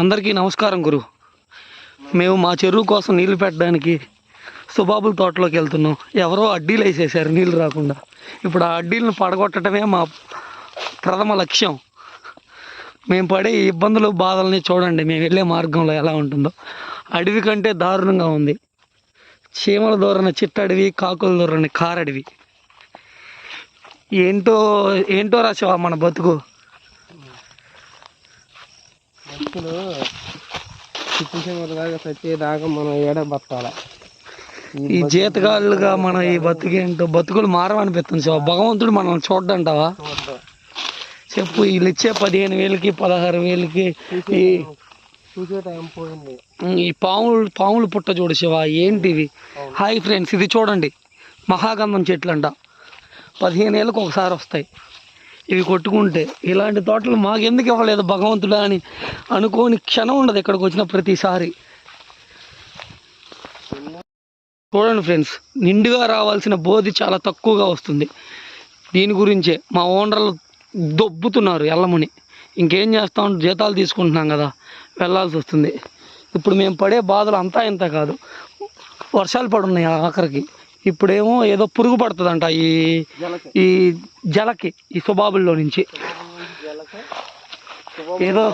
అందరికీ నమస్కారం గురు. మేము మా చెరువు కోసం నీళ్లు పెట్టడానికి సుబాబుల తోటలోకి వెళ్తున్నాం. ఎవరో అడ్డీలు వేసేసారు నీళ్ళు రాకుండా. ఇప్పుడు ఆ అడ్డీలను పడగొట్టడమే మా ప్రథమ లక్ష్యం. మేము పడే ఇబ్బందులు బాధల్ని చూడండి. మేము వెళ్ళే మార్గంలో ఎలా ఉంటుందో. అడవి కంటే దారుణంగా ఉంది. చీమల దూరన చిట్టడవి, కాకుల దూరన కారడవి. ఏంటో ఏంటో రాసావా మన బతుకు. ప్రతిదాకా మనం ఏడ బతకాల. ఈ జీతగాళ్ళుగా మన ఈ బతుకేంటో బతుకులు మారమనిపిస్తుంది శివ. భగవంతుడు మనం చూడ్డంటావా చెప్పు. వీళ్ళు ఇచ్చే 15,000కి 16,000కి చూసే టైం పోయింది. ఈ పాములు పుట్ట చూడు శివ. ఏంటివి? హాయ్ ఫ్రెండ్స్, ఇది చూడండి మహాగంధం చెట్లు అంట. 15 ఏళ్ళకి ఒకసారి వస్తాయి ఇవి కొట్టుకుంటే. ఇలాంటి తోటలు మాకెందుకు ఇవ్వలేదు భగవంతుడా అని అనుకోని క్షణం ఉండదు ఇక్కడికి వచ్చిన ప్రతిసారి. చూడండి ఫ్రెండ్స్, నిండుగా రావాల్సిన బోధి చాలా తక్కువగా వస్తుంది. దీని గురించే మా ఓనర్లు దొబ్బుతున్నారు ఎల్లమని. ఇంకేం చేస్తాం, జీతాలు తీసుకుంటున్నాం కదా, వెళ్ళాల్సి వస్తుంది. ఇప్పుడు మేము పడే బాధలు అంతా ఇంత కాదు. వర్షాలు పడున్నాయి ఆఖరికి. ఇప్పుడేమో ఏదో పురుగు పడుతుందంట ఈ జలకి, ఈ సుబాబుల్లో నుంచి ఏదో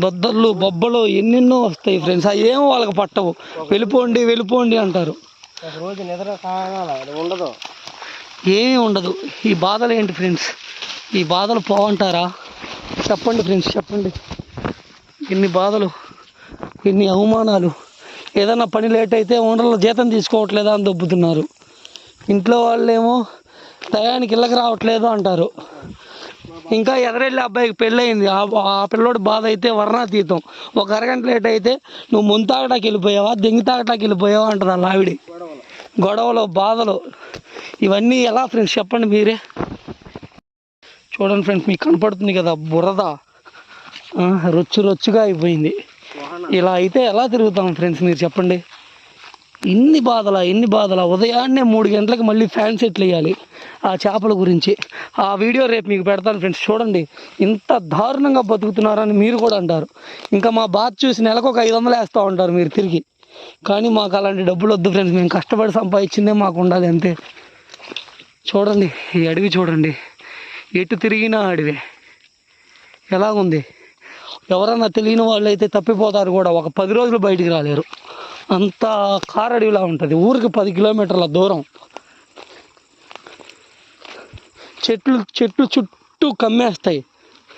దొద్దర్లు బొబ్బలు ఎన్నెన్నో వస్తాయి ఫ్రెండ్స్. అవి ఏమో వాళ్ళకి పట్టవు. వెళ్ళిపోండి అంటారు. ఏమీ ఉండదు. ఈ బాధలు ఏంటి ఫ్రెండ్స్? ఈ బాధలు పోవంటారా? చెప్పండి ఫ్రెండ్స్, చెప్పండి. ఎన్ని బాధలు, ఎన్ని అవమానాలు. ఏదైనా పని లేట్ అయితే ఓనర్లు జీతం తీసుకోవట్లేదా అని దొబ్బుతున్నారు. ఇంట్లో వాళ్ళేమో టయానికి ఇళ్ళకి రావట్లేదు అంటారు. ఇంకా ఎదరెళ్ళి అబ్బాయికి పెళ్ళయింది, ఆ పిల్లోడు బాధ అయితే వర్ణాతీతం. ఒక అరగంట లేట్ అయితే నువ్వు ముంతాగటాకి వెళ్ళిపోయావా, దెంగి తాగటాకి వెళ్ళిపోయావా అంటుంది వాళ్ళ ఆవిడ. గొడవలు, బాధలు, ఇవన్నీ ఎలా ఫ్రెండ్స్ చెప్పండి మీరే. చూడండి ఫ్రెండ్స్, మీకు కనపడుతుంది కదా బురద రొచ్చుగా అయిపోయింది. ఇలా అయితే ఎలా తిరుగుతాం ఫ్రెండ్స్ మీరు చెప్పండి. ఎన్ని బాధలా. ఉదయాన్నే 3 గంటలకు మళ్ళీ ఫ్యాన్ సెట్లు వేయాలి ఆ చేపల గురించి. ఆ వీడియో రేపు మీకు పెడతాను ఫ్రెండ్స్. చూడండి ఇంత దారుణంగా బతుకుతున్నారని మీరు కూడా అంటారు. ఇంకా మా బాధ చూసి నెలకు ఒక 500 వేస్తూ ఉంటారు మీరు తిరిగి. కానీ మాకు అలాంటి డబ్బులు వద్దు ఫ్రెండ్స్. మేము కష్టపడి సంపాదించిందే మాకు ఉండాలి అంతే. చూడండి ఈ అడవి చూడండి, ఎటు తిరిగినా అడవి ఎలాగుంది. ఎవరన్నా తెలియని వాళ్ళు అయితే తప్పిపోతారు కూడా. ఒక 10 రోజులు బయటికి రాలేరు. అంత కారడవిలా ఉంటుంది. ఊరికి 10 కిలోమీటర్ల దూరం. చెట్లు చుట్టూ కమ్మేస్తాయి.